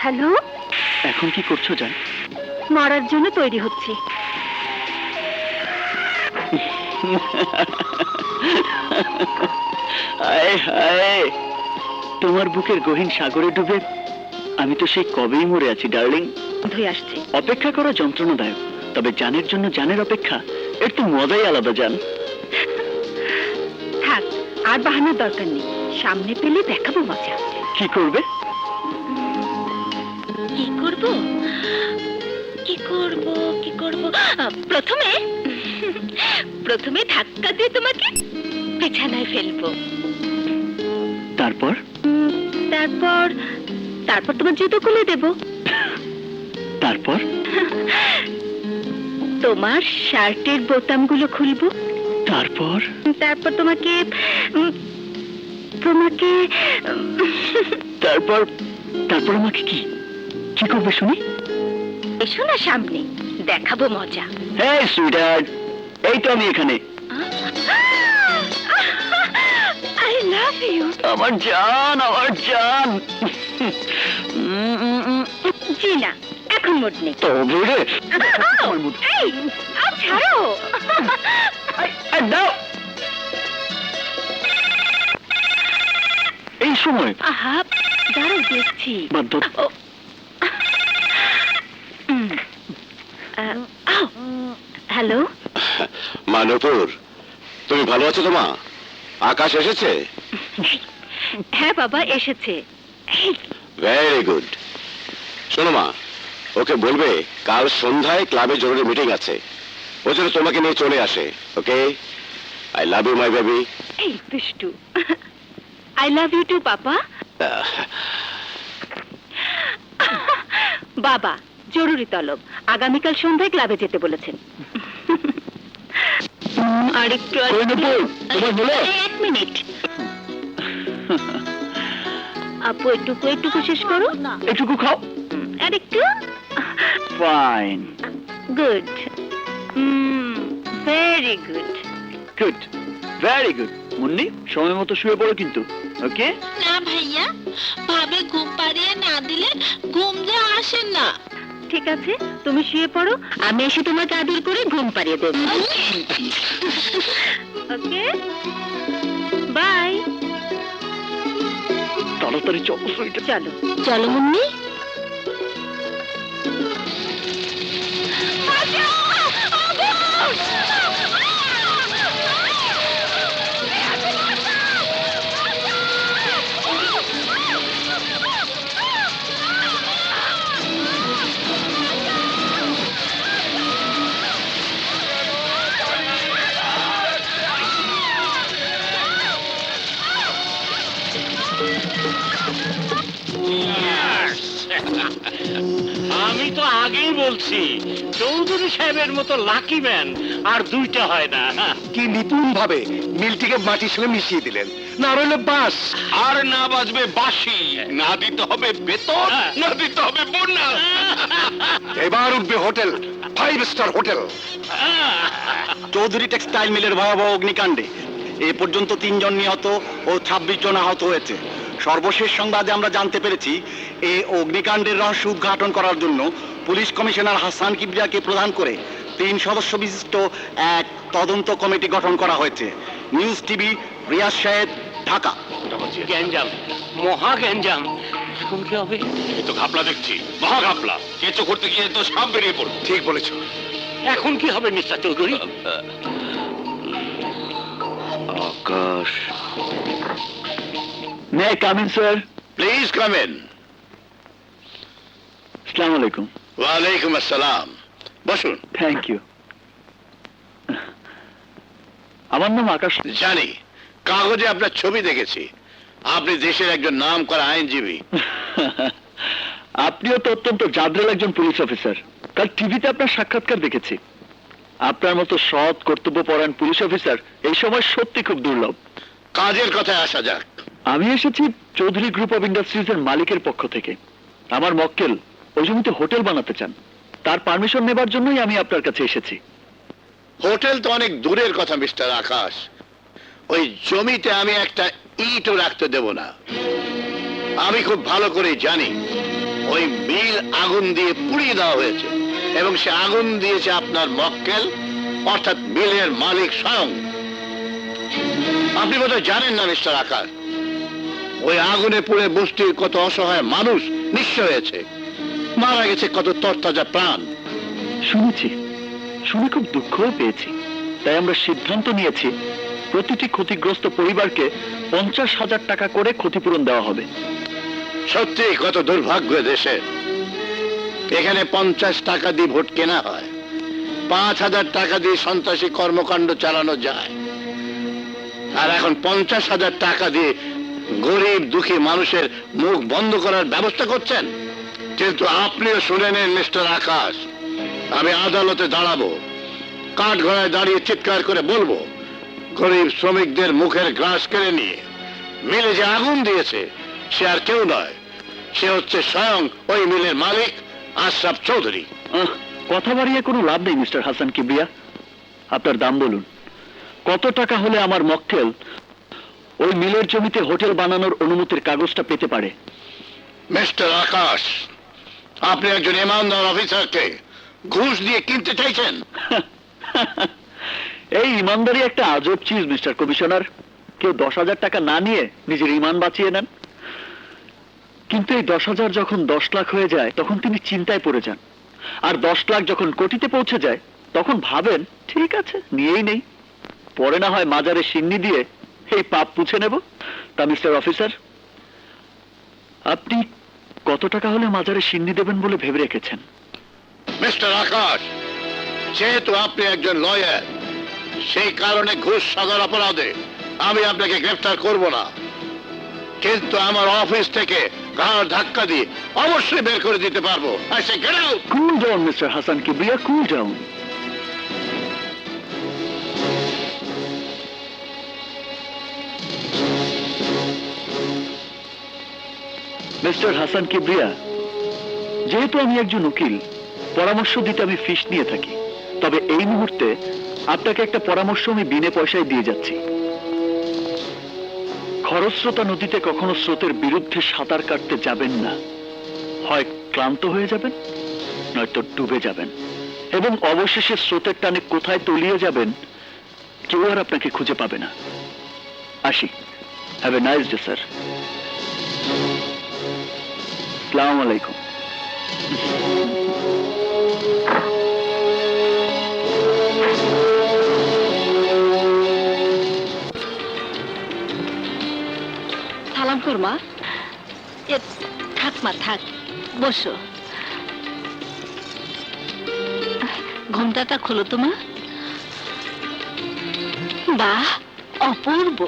Hello, এখন কি করছো জান? মরার জন্য তৈরি হচ্ছি। হায় হায়, তোমার বুকের গহীন সাগরে ডুবে আমি তো সেই কবেই মরে আছি ডার্লিং। ধুয়ে আসছে। অপেক্ষা করা যন্ত্রণাদায়ক, তবে জানের জন্য জানের অপেক্ষা এর তো মজাই আলাদা জান। থাক, আর বাহানোর দরকার নেই, সামনে পেলে দেখাবো মজা। কি করবে? কি করব কি করব কি করব প্রথমে প্রথমে ধাক্কা দিয়ে তোমাকে বিছানায় ফেলবো। তারপর? তারপর তারপর তোমার জুতো খুলে দেব। তারপর? তোমার শার্টের বোতামগুলো খুলবো। তারপর? তারপর তোমাকে তোমাকে তারপর? তারপর আমাকে কি কি করবে শুনি? এসো না সামনে, দেখাবো মজা। হ্যাঁ সুইটহার্ট, এই তো আমি এখানে। I love you. আমার জান, আমার জান। জি না, এখন মুড নেই। তবে রে, আমার মুড। এই, ছাড়ো। দাও। এই সময় আহা, দাঁড়াও দেখছি। বাধ্য। হ্যালো, মা নূপুর, তুমি ভালো আছো তো মা? আকাশ এসেছে? হ্যাঁ বাবা এসেছে। Very good. শোনো মা, ওকে বলবে কাল সন্ধ্যায় ক্লাবে জরুরি মিটিং আছে, ও যেন তোমাকে নিয়ে চলে আসে। Okay? I love you my baby. এই দুষ্টু। I love you too papa. বাবা জরুরি তলব, আগামীকাল সন্ধ্যায় ক্লাবে যেতে বলেছেন। আরেকটু তোমার হলো? এক মিনিট। আপু এটুকু এটুকু শেষ করো। এটুকু খাও। আরেকটু। Fine. Good, very good. Good, very good. Munni, সময় মতো শুয়ে পড়ো কিন্তু। ওকে? না ভাইয়া, ভাবে ঘুম পাড়িয়ে না দিলে ঘুম যে আসে না। ঠিক আছে, তুমি শুয়ে পড়ো, আমি এসে তোমাকে আদর করে ঘুম পাড়িয়ে দেব। ওকে, বাই। তাড়াতাড়ি চলো সুইটার। চলো চলো মুন্নি। আমি তো আগেই বলছি, চৌধুরী সাহেবের মতো লাকি ম্যান আর দুইটা হয় না। কি নিপুণ ভাবে মিলটিকে মাটির সঙ্গে মিশিয়ে দিলেন, না রইলে বাস। আর না বাজবে বাঁশি, না দিতে হবে বেতন, না দিতে হবে বোনাস। এবার উঠবে hotel, 5 star hotel. Chowdhury textile মিলের ভয়াবহ অগ্নিকাণ্ডে এ পর্যন্ত 3 জন নিহত ও 26 জন আহত হয়েছে। সর্বশেষ সংবাদে আমরা জানতে পেরেছি, এই অগ্নিকাণ্ডের রহস্য উদ্ঘাটন করার জন্য পুলিশ কমিশনার হাসান কিবরিয়াকে প্রধান করে 3 সদস্য বিশিষ্ট এক তদন্ত কমিটি গঠন করা হয়েছে। নিউজ টিভি, রিয়াজ সাহেব, ঢাকা। গ্যাঞ্জাম, মহা গ্যাঞ্জাম। এখন কি হবে? এই তো ঘাপলা দেখছি, মহা ঘাপলা। কেঁচো করতে গিয়ে তো সাপ বেরিয়ে পড়ল। ঠিক বলেছো। এখন কি হবে mister Chowdhury? Akash. May I come in sir? Please come in. আসসালামু আলাইকুম। ওয়ালাইকুম আসসালাম, বসুন। Thank you. আমার নাম আকাশ। জানি, কাগজে আপনার ছবি দেখেছি। আপনি দেশের একজন নামকরা আইনজীবী। আপনিও তো অত্যন্ত জাদরেল একজন পুলিশ অফিসার। কাল টিভিতে আপনার সাক্ষাৎকার দেখেছি। আপনার মতো সৎ কর্তব্যপরায়ণ পুলিশ অফিসার এই সময় সত্যি খুব দুর্লভ। কাজের কথায় আসা যাক। আমি এসেছি চৌধুরী গ্রুপ অফ ইন্ডাস্ট্রিজের মালিকের পক্ষ থেকে। আমার মক্কেল ওই জমিতে হোটেল বানাতে চান, তার পারমিশন নেবার জন্যই আমি আপনার কাছে এসেছি। হোটেল তো অনেক দূরের কথা মিস্টার আকাশ, ওই জমিতে আমি একটা ইটও রাখতে দেব না। আমি খুব ভালো করে জানি ওই মিল আগুন দিয়ে পুড়িয়ে দেওয়া হয়েছে এবং সে আগুন দিয়েছে আপনার মক্কেল অর্থাৎ মিলের মালিক স্বয়ং। আপনি বোধহয় জানেন না মিস্টার আকাশ, ওই আগুনে পুড়ে বস্তির কত অসহায় মানুষ নিঃস্ব হয়েছে, মারা গেছে কত তরতাজা প্রাণ। শুনেছি, শুনে খুব দুঃখও পেয়েছি। তাই আমরা সিদ্ধান্ত নিয়েছি প্রতিটি ক্ষতিগ্রস্ত পরিবারকে 50,000 টাকা করে ক্ষতিপূরণ দেওয়া হবে। সত্যি কত দুর্ভাগ্য দেশে, এখানে 50 টাকা দিয়ে ভোট কেনা হয়, 5,000 টাকা দিয়ে সন্ত্রাসী কর্মকাণ্ড চালানো যায়, আর এখন 50,000 টাকা দিয়ে গরিব দুঃখী মানুষের মুখ বন্ধ করার ব্যবস্থা করছেন। কিন্তু আপনিও শুনে নেন মিস্টার আকাশ, আমি আদালতে দাঁড়াবো, কাঠ ঘোড়ায় দাঁড়িয়ে চিৎকার করে বলবো, গরিব শ্রমিকদের মুখের গ্রাস কেড়ে নিয়ে মিলে যে আগুন দিয়েছে সে আর কেউ নয়, সে হচ্ছে স্বয়ং ওই মিলের মালিক আশরাফ চৌধুরী। কথা বাড়িয়ে কোনো লাভ নেই মিস্টার হাসান কিবরিয়া, আপনার দাম বলুন। কত টাকা হলে আমার মক্কেল ওই মিলের জমিতে হোটেল বানানোর অনুমতির কাগজটা পেতে পারে? মিস্টার আকাশ, আপনি একজন ইমানদার অফিসারকে ঘুষ দিয়ে কিনতে চাইছেন? এই ইমানদারি একটা আজব চিজ মিস্টার কমিশনার। কেউ 10,000 টাকা না নিয়ে নিজের ইমান বাঁচিয়ে নেন, কিন্তু এই 10,000 যখন 10 লাখ হয়ে যায় তখন তিনি চিন্তায় পড়ে যান, আর 10 লাখ যখন কোটিতে পৌঁছে যায় তখন ভাবেন ঠিক আছে নিয়েই নেই, পরে না হয় মাজারে সিন্নি দিয়ে এই পাপ পুছে নেব। তা মিস্টার অফিসার, আপনি কত টাকা হলে মাজারে সিন্নি দেবেন বলে ভেবে রেখেছেন? মিস্টার আকাশ, যেহেতু আপনি একজন লয়ার, সেই কারণে ঘুষ সাজার অপরাধে আমি আপনাকে গ্রেফতার করব না, কিন্তু আমার অফিস থেকে ঘাড় ধাক্কা দিয়ে অবশ্যই বের করে দিতে পারবো। I say get out! Cool down mister Hasan Kibria, cool down. Mister Hasan Kibria, যেহেতু আমি একজন উকিল, পরামর্শ দিতে আমি ফিস নিয়ে থাকি, তবে এই মুহূর্তে আপনাকে একটা পরামর্শ আমি বিনা পয়সায় দিয়ে যাচ্ছি। খরস্রোতা নদীতে কখনো স্রোতের বিরুদ্ধে সাঁতার কাটতে যাবেন না, হয় ক্লান্ত হয়ে যাবেন নয়তো ডুবে যাবেন, এবং অবশেষে স্রোতের টানে কোথায় তলিয়ে যাবেন কেউ আর আপনাকে খুঁজে পাবে না। আসি, have a nice day sir. আসসালামু আলাইকুম। সালাম করমা। থাক মা থাক, বসো। ঘোমটাটা খোলো তো মা। বাহ, অপূর্ব।